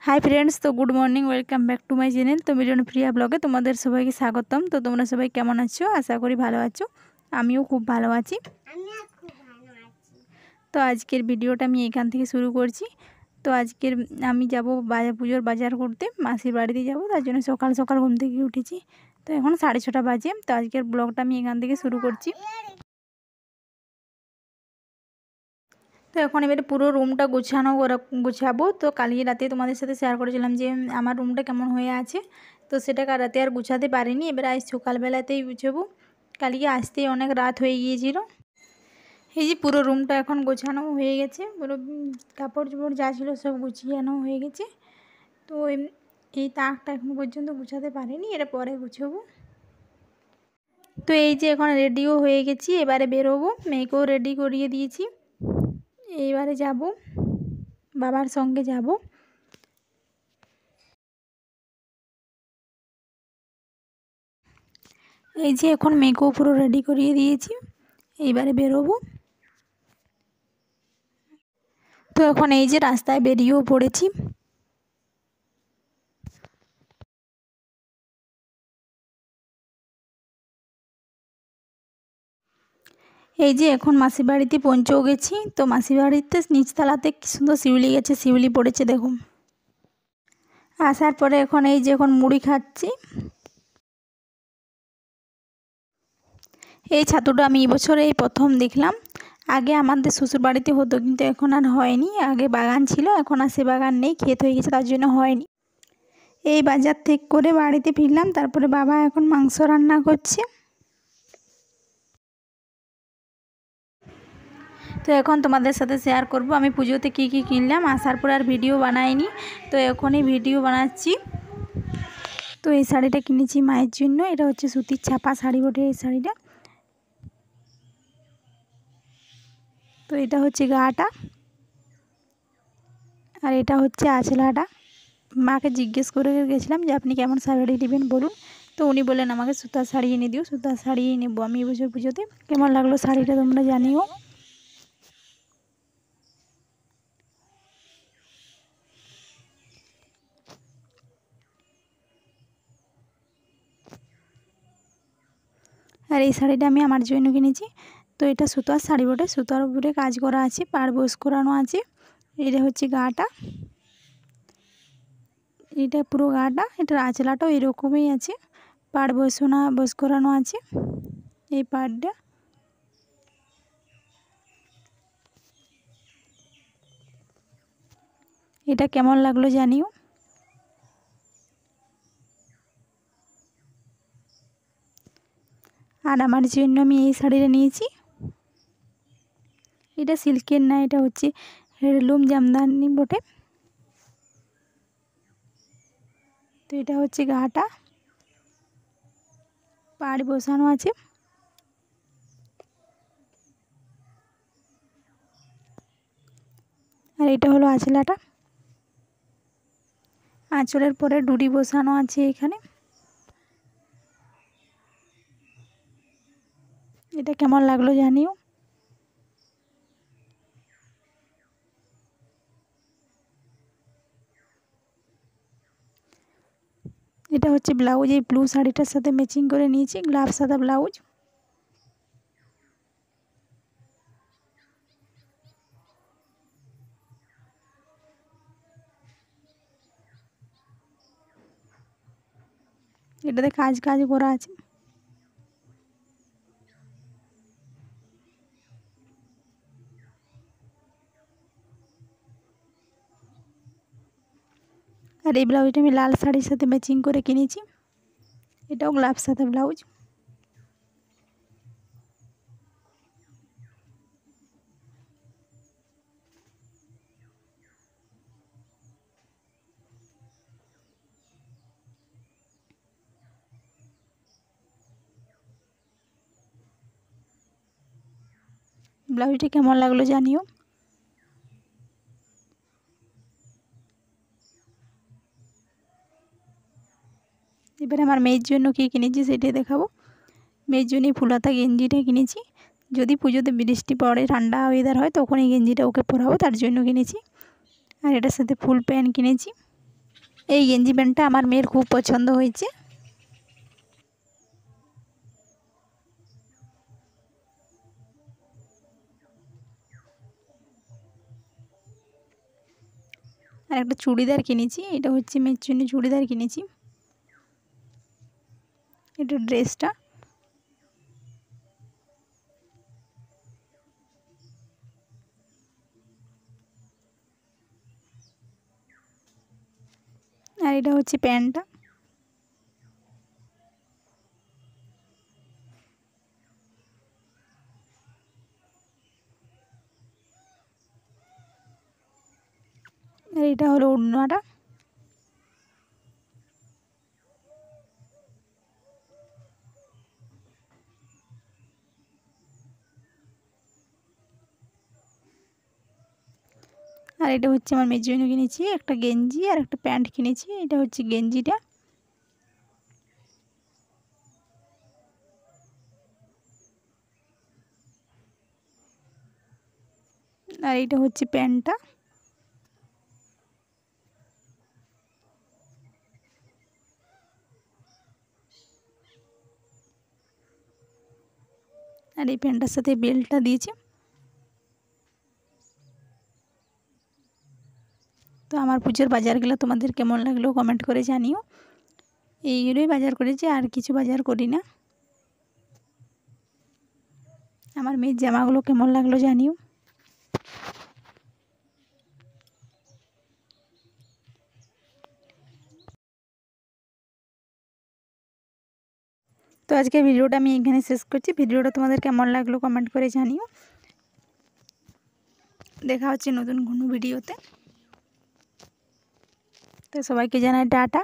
High friends, तो good morning, welcome back to my channel. तो मिलन प्रिया ब्लगे तुम्हारे सबाइके स्वागतम। तो तुम्हारा सबाई केमन आछो? आशा करी भालो आछो। आमिও खूब भालो आछि। तो आजकेर भिडियोटा आमि एखान थेके शुरू करछि। तो आजकेर आमि जाबो पुजोर बाजार करते, मासिर बाड़ीते जाबो। तार जोन्नो सकाल सकाल घुम थेके उठेछि। तो एखन 6:30 बाजे। तो आजकेर ब्लगटा आमि एखान थेके शुरू करछि। तो এখন এবারে পুরো রুমটা গুছাবো। তো কালকে রাতে তোমাদের সাথে শেয়ার করেছিলাম যে আমার রুমটা কেমন হয়ে আছে। তো সেটা রাতে আর গুছাতে পারিনি, এবারে আজ সকালবেলাতেই গুছাবো। কালকে আসতেই অনেক রাত হয়ে গিয়েছিল। এই যে পুরো রুমটা এখন গোছানো হয়ে গেছে, পুরো কাপড় চোপড় যা ছিল সব গুছিয়ে হয়ে গেছে। তো এই তাকটা এখন পর্যন্ত গুছাতে পারিনি, এটা পরে গুছাবো। তো এই যে এখন রেডিও হয়ে গেছি, এবারে বেরোবো। মেয়েকেও রেডি করিয়ে দিয়েছি। এইবারে যাব, বাবার সঙ্গে যাব। এই যে এখন মেয়েকেও পুরো রেডি করিয়ে দিয়েছি, এইবারে বেরোবো। তো এখন এই যে রাস্তায় বেরিয়েও পড়েছি। এই যে এখন মাসির বাড়িতে পৌঁছেও গেছি। তো মাসির বাড়িতে নিচতলাতে কি সুন্দর শিউলি গেছে, শিউলি পড়েছে দেখুন। আসার পরে এখন এই যে এখন মুড়ি খাচ্ছি। এই ছাতুটা আমি এই বছর এই প্রথম দেখলাম। আগে আমাদের শ্বশুর বাড়িতে হতো, কিন্তু এখন আর হয়নি। আগে বাগান ছিল, এখন আর সে বাগান নেই, ক্ষেত হয়ে গেছে, তার জন্য হয়নি। এই বাজার থেকে করে বাড়িতে ফিরলাম, তারপরে বাবা এখন মাংস রান্না করছে। তো এখন তোমাদের সাথে শেয়ার করব আমি পুজোতে কি কি কিনলাম। আসার পর আর ভিডিও বানাইনি, তো এখনই ভিডিও বানাচ্ছি। তো এই শাড়িটা কিনেছি মায়ের জন্য। এটা হচ্ছে সুতির ছাপা শাড়ি বটে এই শাড়িটা। তো এটা হচ্ছে গাটা, আর এটা হচ্ছে আঁচলাটা। মাকে জিজ্ঞেস করে গেছিলাম যে আপনি কেমন শাড়ি নেবেন বলুন। তো উনি বললেন আমাকে সুতার শাড়ি এনে দিও, সুতার শাড়ি নেবো আমি এবছর পুজোতে। কেমন লাগলো শাড়িটা তোমরা জানিও। আর এই শাড়িটা আমি আমার জন্য কিনেছি। তো এটা সুতার শাড়ি বটে, সুতার উপরে কাজ করা আছে, পাড় বস করানো আছে। এটা হচ্ছে গাটা, এটা পুরো গাটা। এটার আঁচলাটাও এরকমই আছে, পাড় বস করানো আছে এই পাড়টা। এটা কেমন লাগলো জানিও। আর আমার জন্য আমি এই শাড়িটা নিয়েছি। এটা সিল্কের না, এটা হচ্ছে হ্যান্ডলুম জামদানি বটে। তো এটা হচ্ছে গাটা, পাড় বসানো আছে। আর এটা হলো আঁচলাটা, আঁচলের পরে ডুরি বসানো আছে এখানে। এটা কেমন লাগলো জানিও। এটা হচ্ছে ব্লাউজ, এই ব্লু শাড়িটার সাথে ম্যাচিং করে নিয়েছি, গ্লাভ সাদা ব্লাউজ। এটাতে কাজ করা আছে। আর এই ব্লাউজটা আমি লাল শাড়ির সাথে ম্যাচিং করে কিনেছি। এটাও গ্লাভ সাদা ব্লাউজ। ব্লাউজটা কেমন লাগলো জানিও। এবারে আমার মেয়ের জন্য কী কিনেছি সেটাই দেখাবো। মেয়ের জন্য ফুলাতা গেঞ্জিটা কিনেছি। যদি পুজোতে বৃষ্টি পড়ে, ঠান্ডা ওয়েদার হয়, তখন এই গেঞ্জিটা ওকে পরাবো, তার জন্য কিনেছি। আর এটার সাথে ফুল প্যান্ট কিনেছি। এই গেঞ্জি প্যান্টটা আমার মেয়ের খুব পছন্দ হয়েছে। আর একটা চুড়িদার কিনেছি, এটা হচ্ছে মেয়ের জন্য চুড়িদার কিনেছি। এটা ড্রেসটা। আর এটা হচ্ছে প্যান্টটা। আর এটা হলো ওড়নাটা। আর এটা হচ্ছে আমার মেয়ের জন্য কিনেছি একটা গেঞ্জি আর একটা প্যান্ট কিনেছি। এটা হচ্ছে গেঞ্জিটা। আর এটা হচ্ছে প্যান্টটা। আর এই প্যান্টটার সাথে বেল্টটা দিয়েছে। তো আমার পুজোর বাজারগুলো তোমাদের কেমন লাগলো কমেন্ট করে জানিও। এইগুলোই বাজার করেছি, আর কিছু বাজার করি না। আমার মেয়ের জামাগুলো কেমন লাগলো জানিও। তো আজকে ভিডিওটা আমি এখানে শেষ করছি। ভিডিওটা তোমাদের কেমন লাগলো কমেন্ট করে জানিও। দেখা হচ্ছে নতুন কোনো ভিডিওতে। তো সবাইকে জানাই টাটা।